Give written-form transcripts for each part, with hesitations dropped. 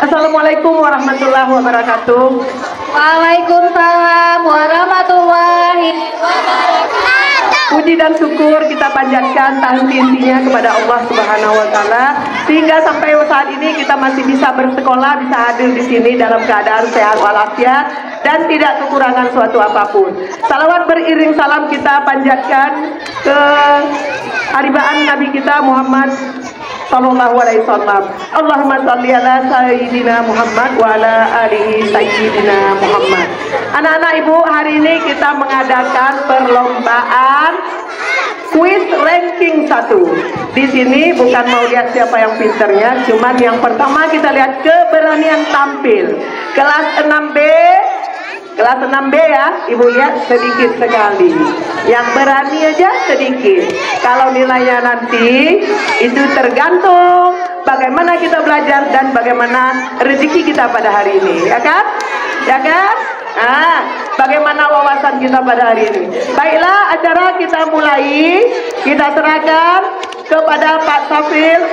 Assalamualaikum warahmatullahi wabarakatuh. Waalaikumsalam warahmatullahi wabarakatuh. Puji dan syukur kita panjatkan tahmidnya kepada Allah Subhanahu wa taala sehingga sampai saat ini kita masih bisa bersekolah, bisa hadir di sini dalam keadaan sehat walafiat dan tidak kekurangan suatu apapun. Salawat beriring salam kita panjatkan ke haribaan Nabi kita Muhammad sallallahu alaihi wasallam. Allahumma shalli ala sayyidina Muhammad wa ala alihi sayyidina Muhammad. Anak-anak Ibu, hari ini kita mengadakan perlombaan kuis ranking 1. Di sini bukan mau lihat siapa yang pinternya, cuman yang pertama kita lihat keberanian tampil. Kelas 6B, kelas 6B ya, Ibu lihat sedikit sekali. Yang berani aja sedikit. Kalau nilainya nanti itu tergantung bagaimana kita belajar dan bagaimana rezeki kita pada hari ini, ya kan? Ya kan? Bagaimana wawasan kita pada hari ini. Baiklah, acara kita mulai. Kita serahkan kepada Pak Safil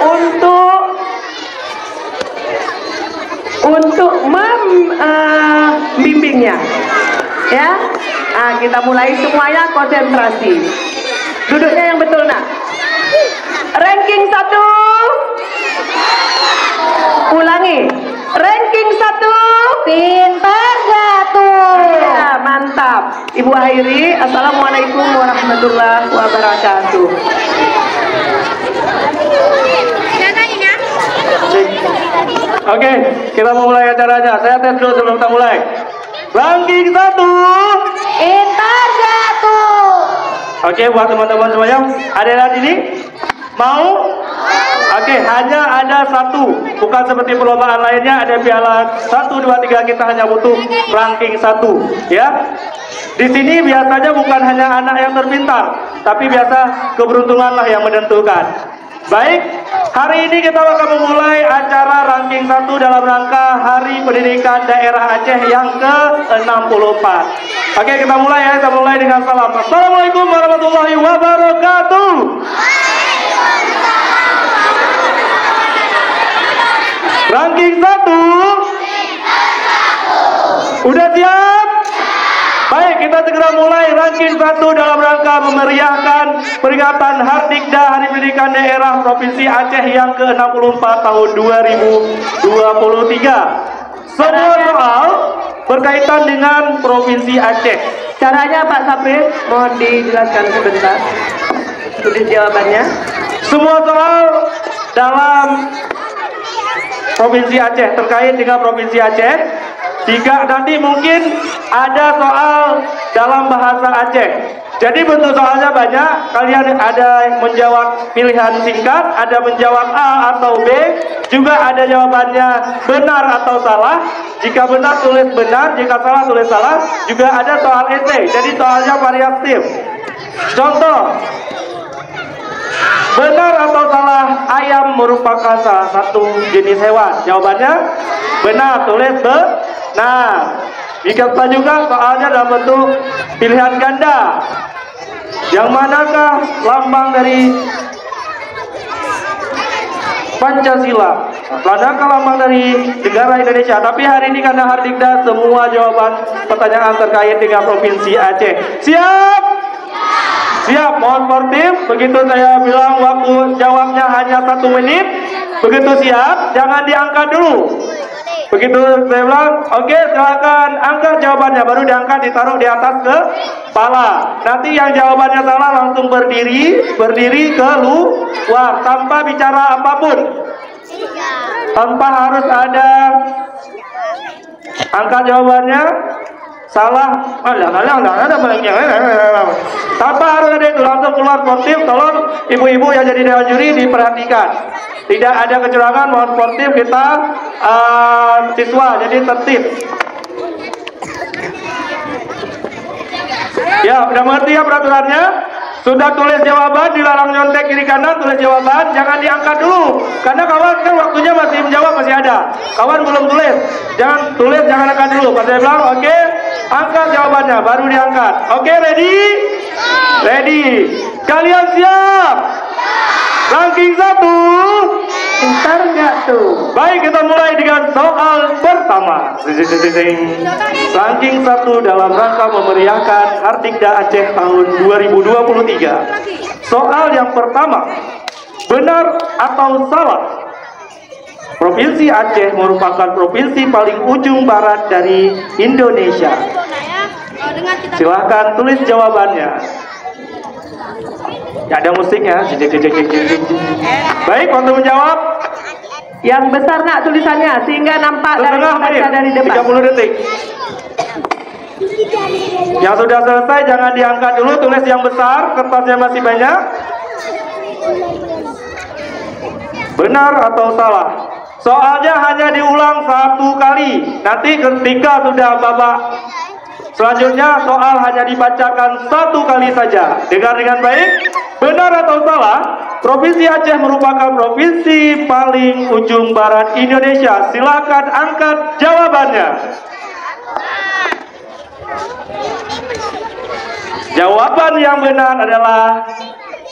untuk membimbingnya. Ya, kita mulai semuanya konsentrasi. Duduknya yang betul nak. Ranking 1. Ulangi. Ranking 1. Pintar satu. Ya, mantap. Ibu akhiri. Assalamualaikum warahmatullahi wabarakatuh. Oke, kita mau mulai acaranya. Saya tes dulu sebelum kita mulai. Ranking 1. Pintar satu. Oke, buat teman-teman semuanya, ada di sini mau? Oke, hanya ada satu, bukan seperti perlombaan lainnya ada piala 1, 2, 3, kita hanya butuh ranking 1, ya. Di sini biasanya bukan hanya anak yang terpintar, tapi biasa keberuntunganlah yang menentukan. Baik, hari ini kita akan memulai acara ranking 1 dalam rangka Hari Pendidikan Daerah Aceh yang ke-64. Oke, kita mulai ya, kita mulai dengan salam. Assalamualaikum warahmatullahi wabarakatuh. Ranking 1. Udah siap? Baik, kita segera mulai ranking 1 dalam rangka memeriahkan peringatan Hardikda Hari Pendidikan Daerah Provinsi Aceh yang ke-64 tahun 2023. Semua soal berkaitan dengan Provinsi Aceh. Caranya Pak Sapri, mohon dijelaskan sebentar. Tulis jawabannya. Semua soal dalam Provinsi Aceh, terkait dengan Provinsi Aceh. Jika nanti mungkin ada soal dalam bahasa Aceh. Jadi bentuk soalnya banyak. Kalian ada yang menjawab pilihan singkat, ada menjawab A atau B, juga ada jawabannya benar atau salah. Jika benar tulis benar, jika salah tulis salah. Juga ada soal esai. Jadi soalnya variatif. Contoh, benar atau salah ayam merupakan salah satu jenis hewan? Jawabannya benar, tulis benar. Jika juga soalnya dalam bentuk pilihan ganda. Yang manakah lambang dari Pancasila? Manakah lambang dari negara Indonesia? Tapi hari ini karena Hardikda, semua jawaban pertanyaan terkait dengan Provinsi Aceh. Siap? Siap, mohon sportif. Begitu saya bilang waktu jawabnya hanya 1 menit. Begitu siap, jangan diangkat dulu. Begitu saya bilang, oke, silakan angkat jawabannya, baru diangkat, ditaruh di atas kepala. Nanti yang jawabannya salah langsung berdiri keluar tanpa bicara apapun. Tanpa harus ada angkat jawabannya. Salah, tanpa harus ada itu, langsung keluar sportif. Tolong ibu-ibu yang jadi dewan juri diperhatikan, tidak ada kecurangan, mohon sportif kita siswa, jadi tertib. Ya, udah mengerti ya peraturannya? Sudah tulis jawaban, dilarang nyontek kiri kanan, tulis jawaban, jangan diangkat dulu. Karena kawan kan waktunya masih menjawab, masih ada. Kawan belum tulis, jangan tulis, jangan angkat dulu. Pas saya bilang, oke, angkat jawabannya, baru diangkat. Oke, ready? Ready. Kalian siap? Ranking 1. Pintar nggak tuh? Baik, kita mulai dengan soal pertama. Ranking 1 dalam rangka memeriahkan Hardikda Aceh tahun 2023. Soal yang pertama, benar atau salah? Provinsi Aceh merupakan provinsi paling ujung barat dari Indonesia. Silahkan tulis jawabannya. Ya, ada musiknya. Baik, untuk menjawab. Yang besar nak tulisannya sehingga nampak dari kaca dari depan. 30 detik. Yang sudah selesai jangan diangkat dulu, tulis yang besar, kertasnya masih banyak. Benar atau salah? Soalnya hanya diulang 1 kali. Nanti ketika sudah babak selanjutnya soal hanya dibacakan 1 kali saja. Dengar dengan baik. Benar atau salah? Provinsi Aceh merupakan provinsi paling ujung barat Indonesia. Silakan angkat jawabannya. Jawaban yang benar adalah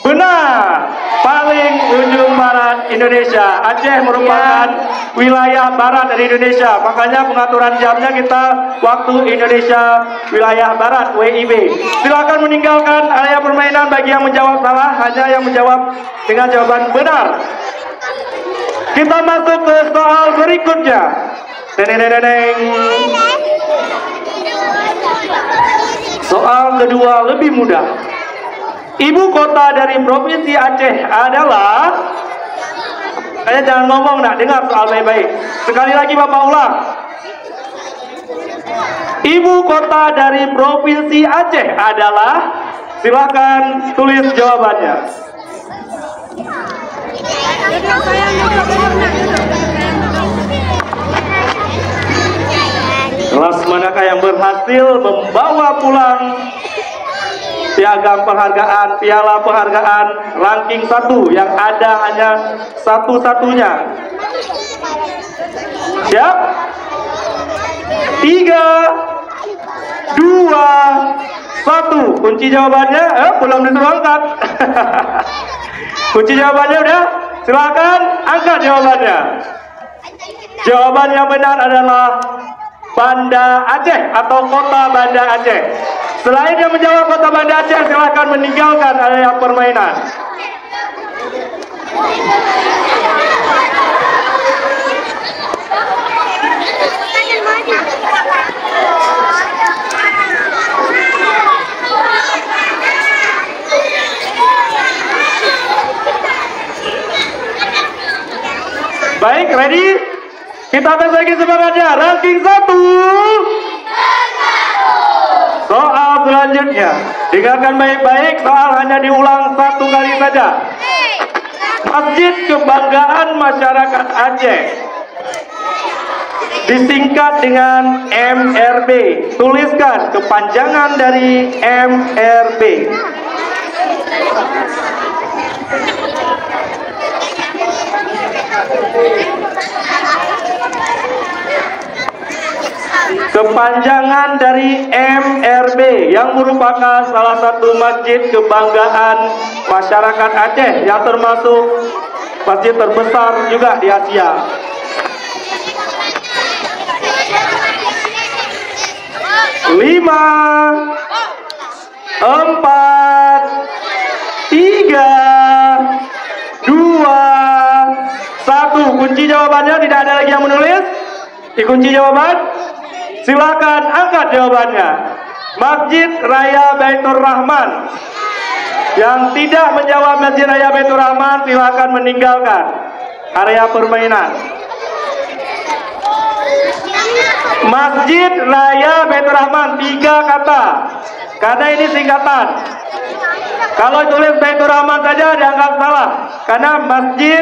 benar. Paling ujung barat Indonesia. Aceh merupakan wilayah barat dari Indonesia. Makanya pengaturan jamnya kita waktu Indonesia wilayah barat, WIB. Silakan meninggalkan area permainan bagi yang menjawab salah, hanya yang menjawab dengan jawaban benar. Kita masuk ke soal berikutnya. Soal kedua lebih mudah. Ibu kota dari Provinsi Aceh adalah... Saya jangan ngomong, nak dengar soal baik-baik. Sekali lagi Bapak ulang. Ibu kota dari Provinsi Aceh adalah... Silakan tulis jawabannya. Kelas manakah yang berhasil membawa pulang piagam penghargaan, piala penghargaan ranking 1 yang ada hanya satu-satunya? Siap? 3, 2, 1. Kunci jawabannya belum disuruh angkat. Kunci jawabannya udah? Silakan angkat jawabannya. Jawaban yang benar adalah Banda Aceh atau Kota Banda Aceh. Selain yang menjawab Kota Banda Aceh, silakan meninggalkan area permainan. Baik, ready? Kita tes lagi semangatnya. Ranking 1. Soal selanjutnya. Dengarkan baik-baik, soal hanya diulang 1 kali saja. Masjid Kebanggaan Masyarakat Aceh disingkat dengan MRB. Tuliskan kepanjangan dari MRB. Kepanjangan dari MRB yang merupakan salah satu masjid kebanggaan masyarakat Aceh yang termasuk masjid terbesar juga di Asia. Lima, 4, 3, 2, 1. Kunci jawabannya, tidak ada lagi yang menulis. Dikunci jawaban. Silakan angkat jawabannya. Masjid Raya Baitur Rahman. Yang tidak menjawab Masjid Raya Baitur Rahman, silakan meninggalkan area permainan. Masjid Raya Baitur Rahman, 3 kata. Karena ini singkatan. Kalau tulis Baitur Rahman saja dianggap salah. Karena Masjid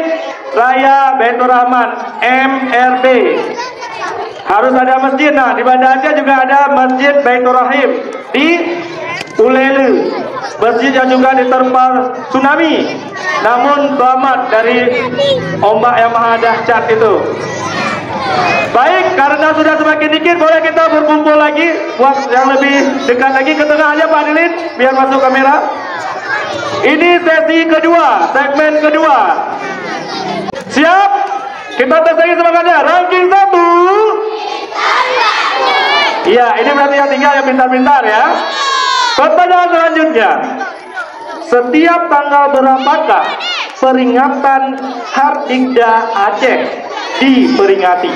Raya Baitur Rahman, MRB. Harus ada masjid. Nah, di Banda Aceh juga ada Masjid Baitur Rahim di Ulele. Masjid yang juga diterpa tsunami, namun selamat dari ombak yang maha dahsyat itu. Baik, karena sudah semakin dikit, boleh kita berkumpul lagi. Buat yang lebih dekat lagi ke tengah aja Pak Adilin, biar masuk kamera. Ini sesi kedua, segmen kedua. Siap? Kita tes lagi semangatnya. Ranking 1. Iya, ini berarti yang tinggal yang pintar-pintar ya. Pertanyaan selanjutnya. Setiap tanggal berapakah peringatan Hardikda Aceh diperingati?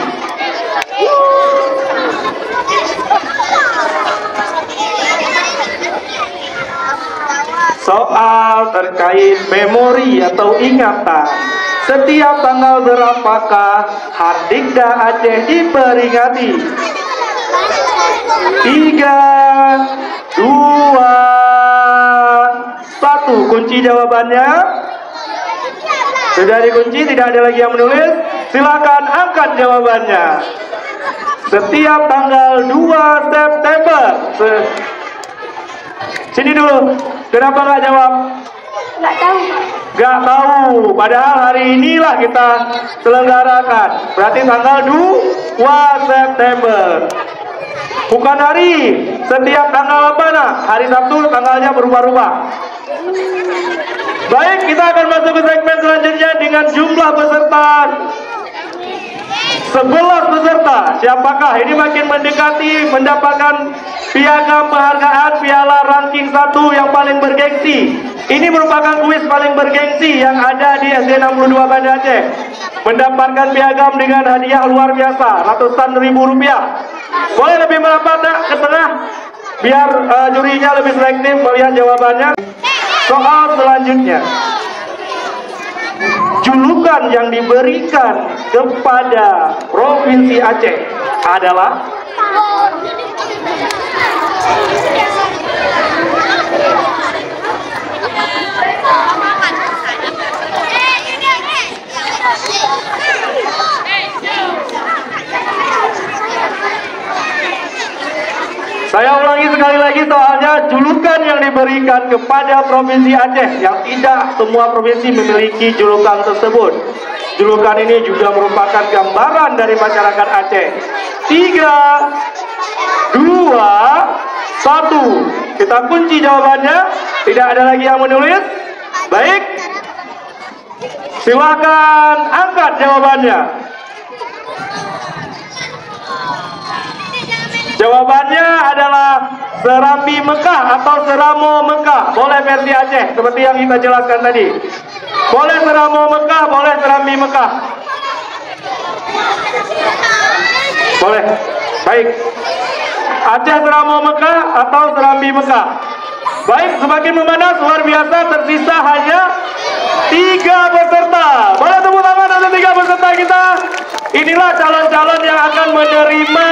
Soal terkait memori atau ingatan. Setiap tanggal berapakah Hardikda Aceh diperingati? 3, 2, 1. Kunci jawabannya. Sudah dikunci, tidak ada lagi yang menulis. Silakan angkat jawabannya. Setiap tanggal 2 September. Sini dulu. Kenapa nggak jawab? Nggak tahu. Nggak tahu. Padahal hari inilah kita selenggarakan. Berarti tanggal 2 September. Bukan hari. Setiap tanggal apa nak? Hari Sabtu tanggalnya berubah-ubah. Baik, kita akan masuk ke segmen selanjutnya dengan jumlah peserta 11 peserta. Siapakah ini makin mendekati mendapatkan piagam penghargaan piala ranking 1 yang paling bergengsi. Ini merupakan kuis paling bergengsi yang ada di SD 62 Banda Aceh. Mendapatkan piagam dengan hadiah luar biasa, ratusan ribu rupiah. Boleh lebih merapat nak ke tengah biar jurinya lebih selektif melihat jawabannya. Soal selanjutnya. Julukan yang diberikan kepada Provinsi Aceh adalah saya ulangi sekali lagi soalnya, julukan yang diberikan kepada Provinsi Aceh, yang tidak semua provinsi memiliki julukan tersebut. Julukan ini juga merupakan gambaran dari masyarakat Aceh. 3, 2, 1. Kita kunci jawabannya. Tidak ada lagi yang menulis. Baik. Silakan angkat jawabannya. Jawabannya adalah Serambi Mekah atau Seramo Mekah. Boleh versi Aceh seperti yang kita jelaskan tadi. Boleh Seramo Mekah, boleh Serambi Mekah. Boleh. Baik. Aceh Seramo Mekah atau Serambi Mekah. Baik, semakin memanas luar biasa, tersisa hanya 3 peserta. Boleh tepuk tangan untuk 3 peserta kita. Inilah calon-calon yang akan menerima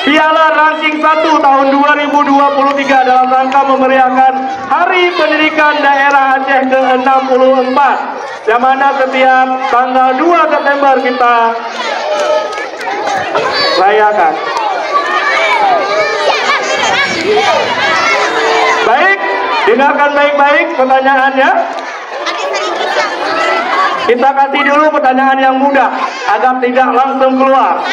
Piala Ranking 1 tahun 2023 dalam rangka memeriahkan Hari Pendidikan Daerah Aceh ke-64, yang mana setiap tanggal 2 September kita rayakan. Baik, dengarkan baik-baik pertanyaannya. Kita kasih dulu pertanyaan yang mudah agar tidak langsung keluar.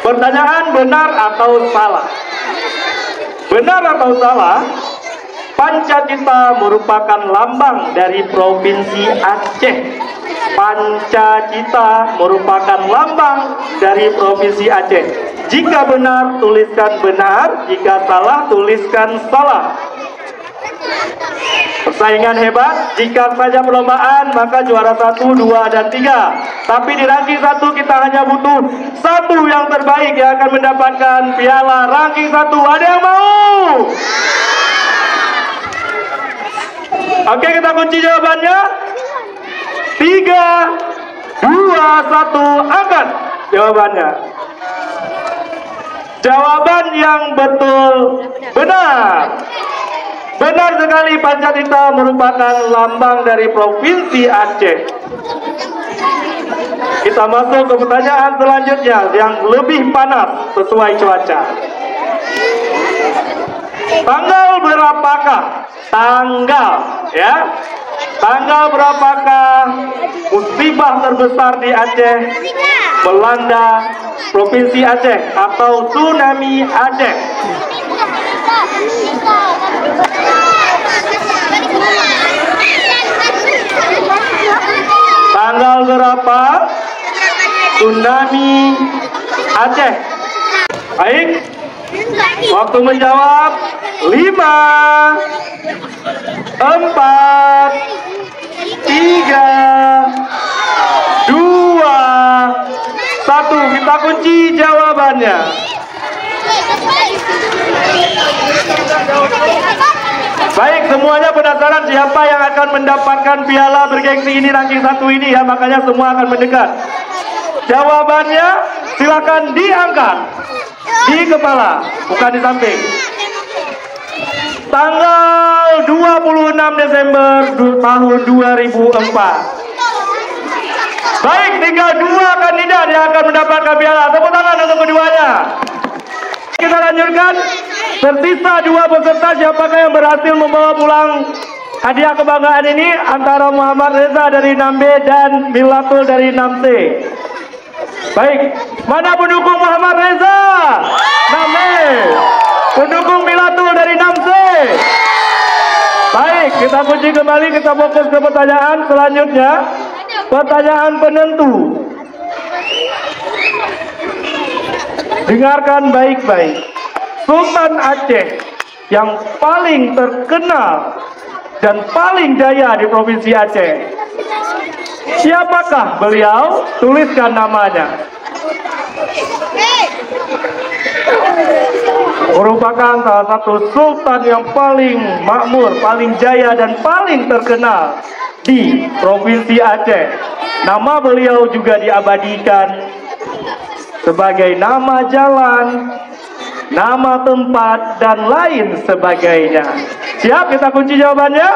Pertanyaan benar atau salah? Benar atau salah? Pancacita merupakan lambang dari Provinsi Aceh. Pancacita merupakan lambang dari Provinsi Aceh. Jika benar, tuliskan benar. Jika salah, tuliskan salah. Persaingan hebat. Jika saja perlombaan, maka juara 1, 2, dan 3. Tapi di ranking 1 kita hanya butuh 1 yang terbaik yang akan mendapatkan piala ranking 1. Ada yang mau? Oke, kita kunci jawabannya. 3, 2, 1, angkat jawabannya. Jawaban yang betul benar. Benar sekali, Pancacita merupakan lambang dari Provinsi Aceh. Kita masuk ke pertanyaan selanjutnya yang lebih panas sesuai cuaca. Tanggal berapakah? Tanggal, ya. Tanggal berapakah musibah terbesar di Aceh melanda Provinsi Aceh atau tsunami Aceh? Tanggal berapa Tsunami Aceh. Baik, waktu menjawab 5, 4, 3, 2, 1. Kita kunci jawabannya. Baik, semuanya penasaran siapa yang akan mendapatkan piala bergengsi ini, ranking 1 ini ya, makanya semua akan mendekat. Jawabannya silakan diangkat di kepala, bukan di samping. Tanggal 26 Desember tahun 2004. Baik, tinggal 2 kandidat yang akan mendapatkan piala. Tepuk tangan untuk keduanya. Kita lanjutkan. Tersisa 2 peserta. Siapakah yang berhasil membawa pulang hadiah kebanggaan ini? Antara Muhammad Reza dari 6B dan Milatul dari 6C. Baik, mana pendukung Muhammad Reza? 6B. Pendukung Milatul dari 6C. Baik, kita kunci kembali, kita fokus ke pertanyaan selanjutnya. Pertanyaan penentu. Dengarkan baik-baik. Sultan Aceh yang paling terkenal dan paling jaya di Provinsi Aceh. Siapakah beliau? Tuliskan namanya. Merupakan salah satu sultan yang paling makmur, paling jaya dan paling terkenal di Provinsi Aceh. Nama beliau juga diabadikan sebagai nama jalan, nama tempat, dan lain sebagainya. Siap, kita kunci jawabannya.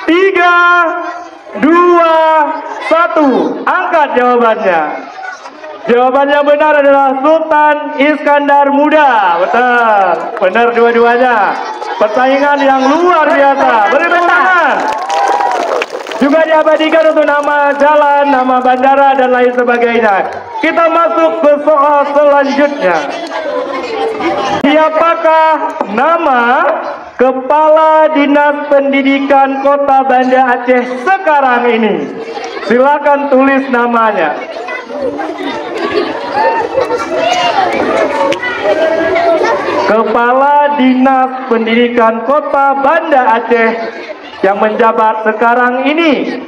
3, 2, 1. Angkat jawabannya. Jawabannya benar adalah Sultan Iskandar Muda. Betul, benar dua-duanya. Persaingan yang luar biasa. Beri tepuk tangan. Juga diabadikan untuk nama jalan, nama bandara, dan lain sebagainya. Kita masuk ke soal selanjutnya. Siapakah nama Kepala Dinas Pendidikan Kota Banda Aceh sekarang ini? Silakan tulis namanya. Kepala Dinas Pendidikan Kota Banda Aceh yang menjabat sekarang ini.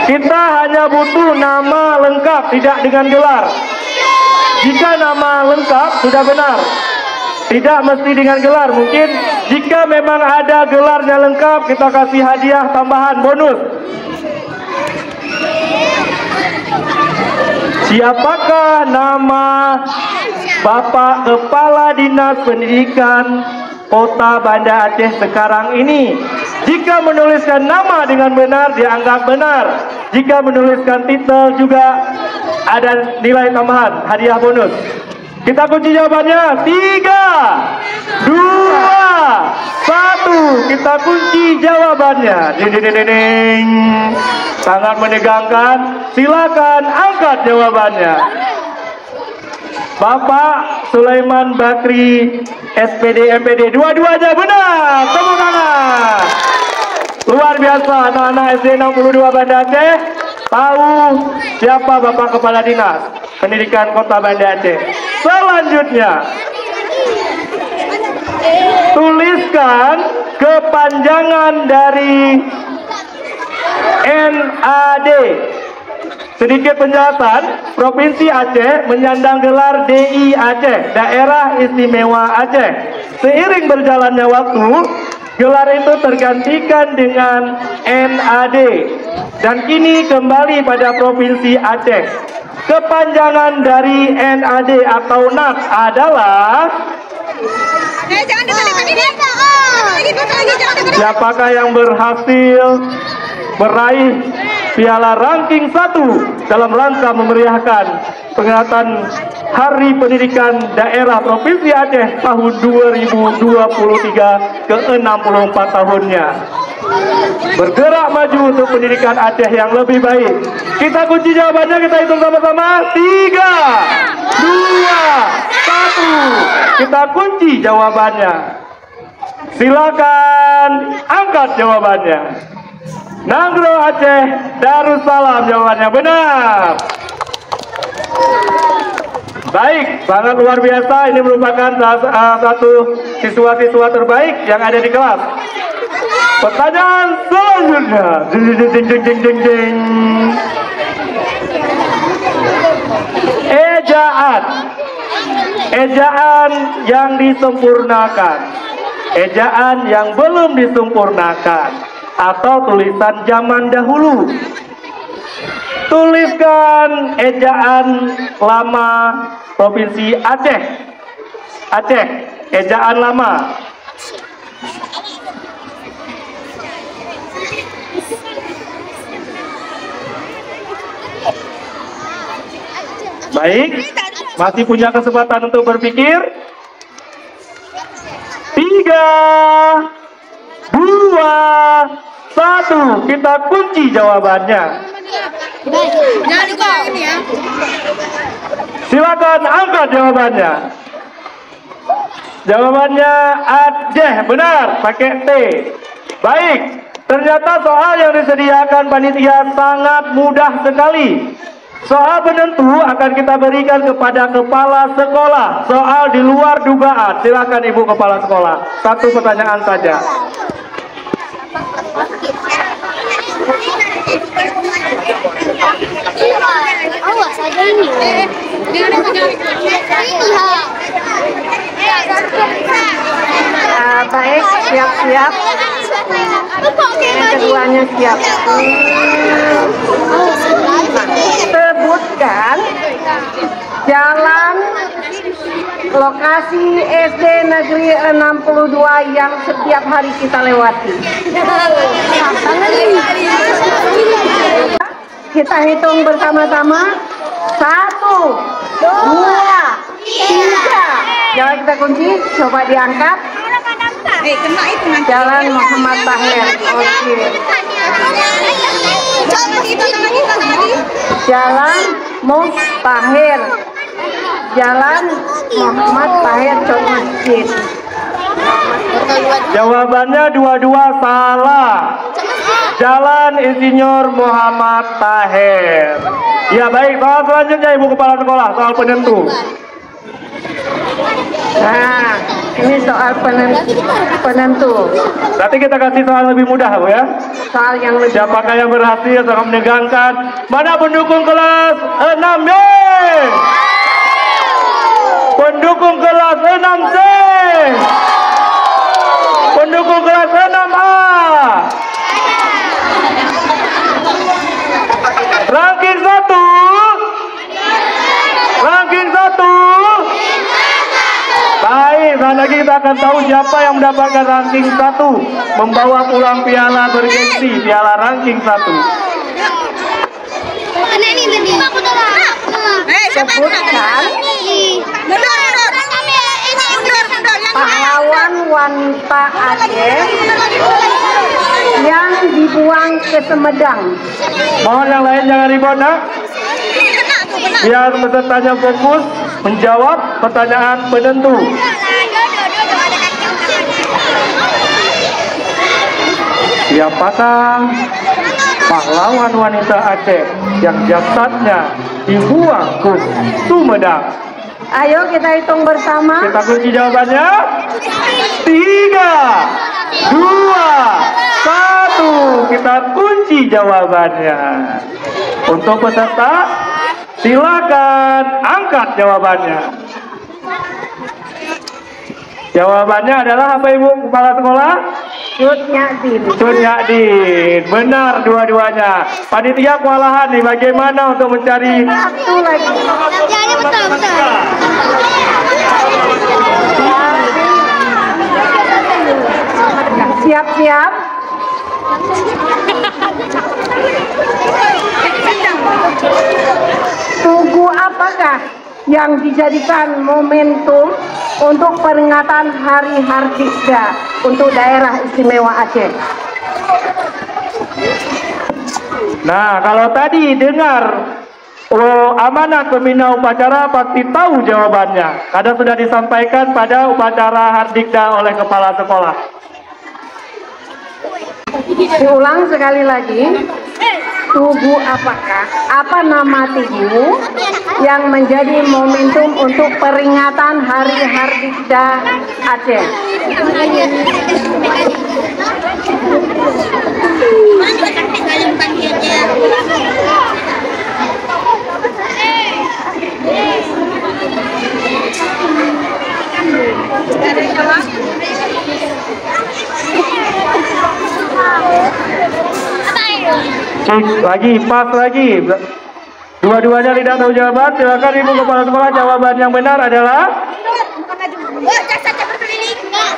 Kita hanya butuh nama lengkap, tidak dengan gelar. Jika nama lengkap sudah benar, tidak mesti dengan gelar. Mungkin jika memang ada gelarnya lengkap, kita kasih hadiah tambahan bonus. Siapakah nama Bapak Kepala Dinas Pendidikan Kota Banda Aceh sekarang ini? Jika menuliskan nama dengan benar, dianggap benar. Jika menuliskan titel juga ada nilai tambahan, hadiah bonus. Kita kunci jawabannya. 3, 2, 1. Kita kunci jawabannya. Ding, ding, ding, ding. Sangat menegangkan. Silakan angkat jawabannya. Bapak Sulaiman Bakri, SPD MPD. Dua-duanya benar. Tepuk tangan. Luar biasa, anak-anak SD 62 Banda Aceh tahu siapa Bapak Kepala Dinas Pendidikan Kota Banda Aceh. Selanjutnya, tuliskan kepanjangan dari NAD. Sedikit penjelasan, Provinsi Aceh menyandang gelar DI Aceh, Daerah Istimewa Aceh. Seiring berjalannya waktu, gelar itu tergantikan dengan NAD dan kini kembali pada Provinsi Aceh. Kepanjangan dari NAD atau NAD adalah siapakah yang berhasil meraih piala ranking 1 dalam rangka memeriahkan peringatan Hari Pendidikan Daerah Provinsi Aceh tahun 2023 ke-64 tahunnya. Bergerak maju untuk pendidikan Aceh yang lebih baik. Kita kunci jawabannya, kita hitung sama-sama. 3, 2, 1. Kita kunci jawabannya. Silakan angkat jawabannya. Nanggro Aceh Darussalam jawabannya benar. Baik, sangat luar biasa. Ini merupakan salah satu siswa-siswa terbaik yang ada di kelas. Pertanyaan selanjutnya. Ejaan. Ejaan yang disempurnakan. Ejaan yang belum disempurnakan. Atau tulisan zaman dahulu. Tuliskan ejaan lama Provinsi Aceh. Aceh, ejaan lama. Baik, masih punya kesempatan untuk berpikir. 3, 2, 1, kita kunci jawabannya. Silakan angkat jawabannya. Jawabannya Aceh, benar, pakai T. Baik, ternyata soal yang disediakan panitia sangat mudah sekali. Soal penentu akan kita berikan kepada kepala sekolah. Soal di luar dugaan. Silakan Ibu Kepala Sekolah. Satu pertanyaan saja. Awas aja ini. Baik, siap-siap. Yang keduanya siap. Sebutkan jalan lokasi SD Negeri 62 yang setiap hari kita lewati. Kita hitung bersama-sama. 1, 2, 3. Jalan kita kunci, coba diangkat. Jalan Muhammad Tahir. Oke. Jalan Mustahir. Jalan Muhammad Tahir Cok Masjid. Jawabannya dua-dua salah. Jalan Insinyur Muhammad Tahir. Ya baik, soal selanjutnya Ibu Kepala Sekolah, soal penentu. Nah, ini soal penentu. Nanti kita kasih soal lebih mudah, Bu ya. Soal yang lebih. Siapakah yang berhasil sangat menegangkan? Mana pendukung kelas 6B? Pendukung kelas 6C. Pendukung kelas 6A. Ranking 1. Ranking 1. Baik, nanti kita akan tahu siapa yang mendapatkan ranking 1, membawa pulang piala bergengsi, piala ranking 1. Sebutkan pahlawan wanita Aceh yang dibuang ke Sumedang. Mohon yang lain jangan ribut, nak. Biar pesertanya fokus menjawab pertanyaan penentu. Siapakah pahlawan wanita Aceh yang jasadnya dibuang ke Sumedang? Ayo kita hitung bersama. Kita kunci jawabannya. 3, 2, 1. Kita kunci jawabannya. Untuk peserta, silakan angkat jawabannya. Jawabannya adalah apa, Ibu Kepala Sekolah? Cut Nyadin. Cut Nyadin. Benar dua-duanya. Panitia kewalahan nih, bagaimana untuk mencari Satu lagi. Siap-siap. Tugu apakah yang dijadikan momentum untuk peringatan Hari Hardikda untuk daerah istimewa Aceh? Nah, kalau tadi dengar amanat pembina upacara pasti tahu jawabannya karena sudah disampaikan pada upacara Hardikda oleh kepala sekolah. Diulang sekali lagi. Tugu apakah? Apa nama tugu yang menjadi momentum untuk peringatan Hari Hardikda Aceh? Cik, lagi, pas lagi. Dua-duanya tidak tahu jawaban. Silakan Ibu Kepala Sekolah. Jawaban yang benar adalah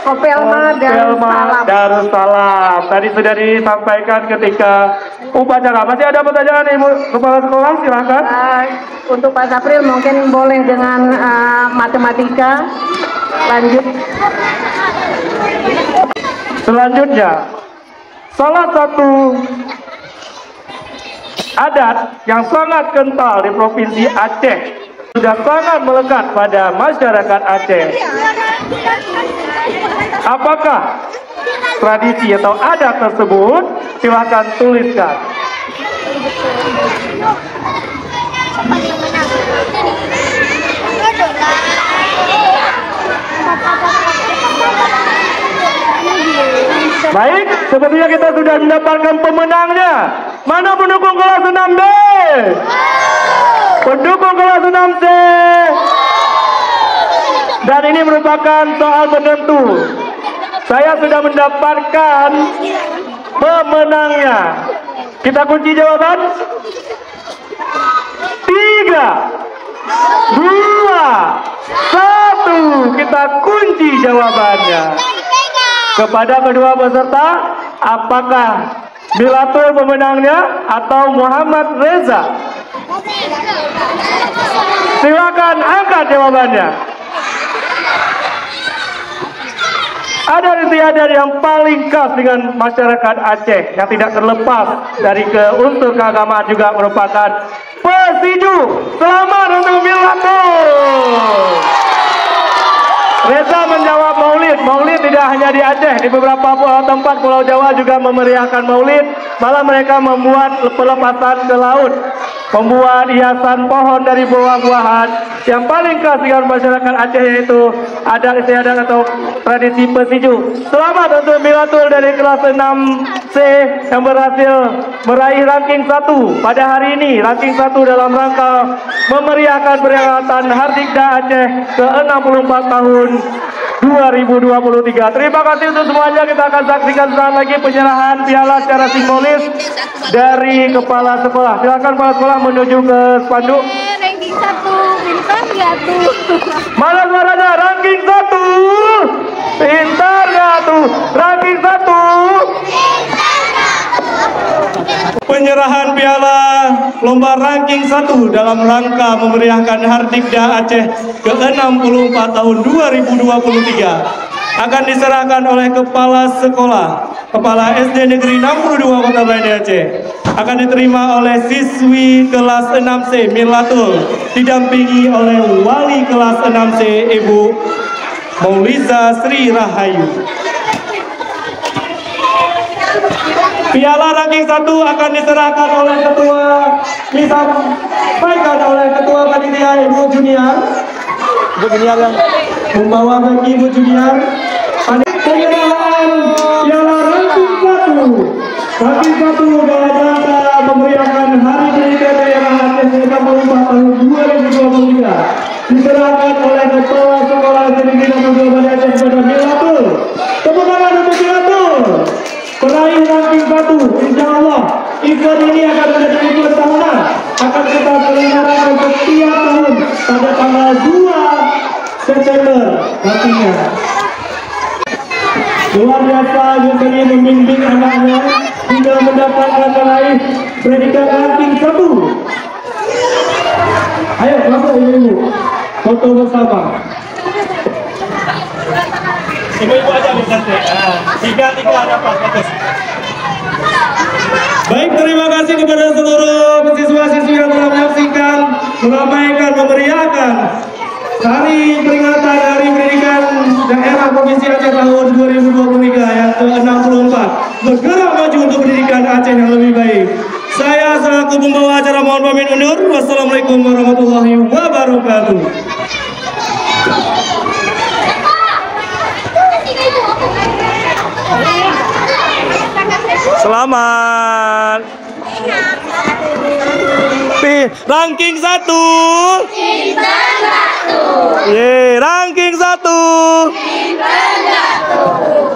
Kopelma Darussalam. Tadi sudah disampaikan ketika upacara. Masih ada pertanyaan Ibu Kepala Sekolah? Silakan. Untuk Pak Sapril mungkin boleh dengan matematika. Lanjut. Selanjutnya, salah satu adat yang sangat kental di Provinsi Aceh sudah sangat melekat pada masyarakat Aceh. Apakah tradisi atau adat tersebut? Silakan tuliskan. Baik, sepertinya kita sudah mendapatkan pemenangnya. Mana pendukung kelas 6B? Pendukung kelas 6C. Dan ini merupakan soal penentu. Saya sudah mendapatkan pemenangnya. Kita kunci jawaban. 3, 2, 1. Kita kunci jawabannya. Kepada kedua peserta, apakah Bilatul pemenangnya atau Muhammad Reza? Silakan angkat jawabannya. Ada istiadat yang paling khas dengan masyarakat Aceh yang tidak terlepas dari unsur keagamaan juga merupakan pesiju. Selamat untuk Bilatul. Reza menjawab maulid. Maulid tidak hanya di Aceh, di beberapa tempat Pulau Jawa juga memeriahkan maulid. Malah mereka membuat pelepasan ke laut, membuat hiasan pohon dari buah-buahan. Yang paling khas dengan masyarakat Aceh yaitu adat istiadat atau tradisi pesiju. Selamat untuk Bilatul dari kelas 6C yang berhasil meraih ranking 1 pada hari ini. Ranking 1 dalam rangka memeriahkan peringatan Hardikda Aceh ke-64 tahun 2023. Terima kasih untuk semuanya. Kita akan saksikan saat lagi penyerahan piala secara simbolis dari kepala sekolah. Silakan kepala sekolah menuju ke spanduk. Ranking 1 pintar nggak tuh? Mana suaranya? Ranking 1 pintar nggak tuh? Ranking 1. Penyerahan piala lomba ranking 1 dalam rangka memeriahkan Hardikda Aceh ke-64 tahun 2023 akan diserahkan oleh kepala sekolah, kepala SD Negeri 62 Kota Banda Aceh. Akan diterima oleh siswi kelas 6C Milatul, didampingi oleh wali kelas 6C Ibu Mauliza Sri Rahayu. Piala ranking 1 akan diserahkan oleh ketua, disampaikan oleh ketua panitia Ibu Junior. Ibu Junior yang membawa bagi Ibu Junior. Penyerahan piala ranking 1. Ranking 1 dalam rangka memeriahkan Hari Pendidikan Daerah Aceh ke-64 tahun 2023 diserahkan oleh kepala sekolah negeri 62 Banda Aceh kepada Bilatul. Tepuk tangan untuk Bilatul. Peraih ranking 1, insya Allah event ini akan menjadi event tahunan, akan kita selenggarakan setiap tahun pada tanggal 2 September nantinya. Luar biasa biasanya membimbing anaknya hingga mendapatkan meraih predikat ranking 1. Ayo masuk ibu-ibu, foto bersama. Ibu-ibu aja bukan deh. Tiga dapat bagus. Baik, terima kasih kepada seluruh siswa-siswi yang telah menyaksikan, meramaikan, memeriahkan Hari Peringatan Hari Pendidikan Daerah Provinsi Aceh tahun 2023 yang ke-64. Bergerak maju untuk pendidikan Aceh yang lebih baik. Saya selaku pembawa acara mohon pamit undur. Wassalamualaikum warahmatullahi wabarakatuh. Selamat. Ranking 1. Ranking 1.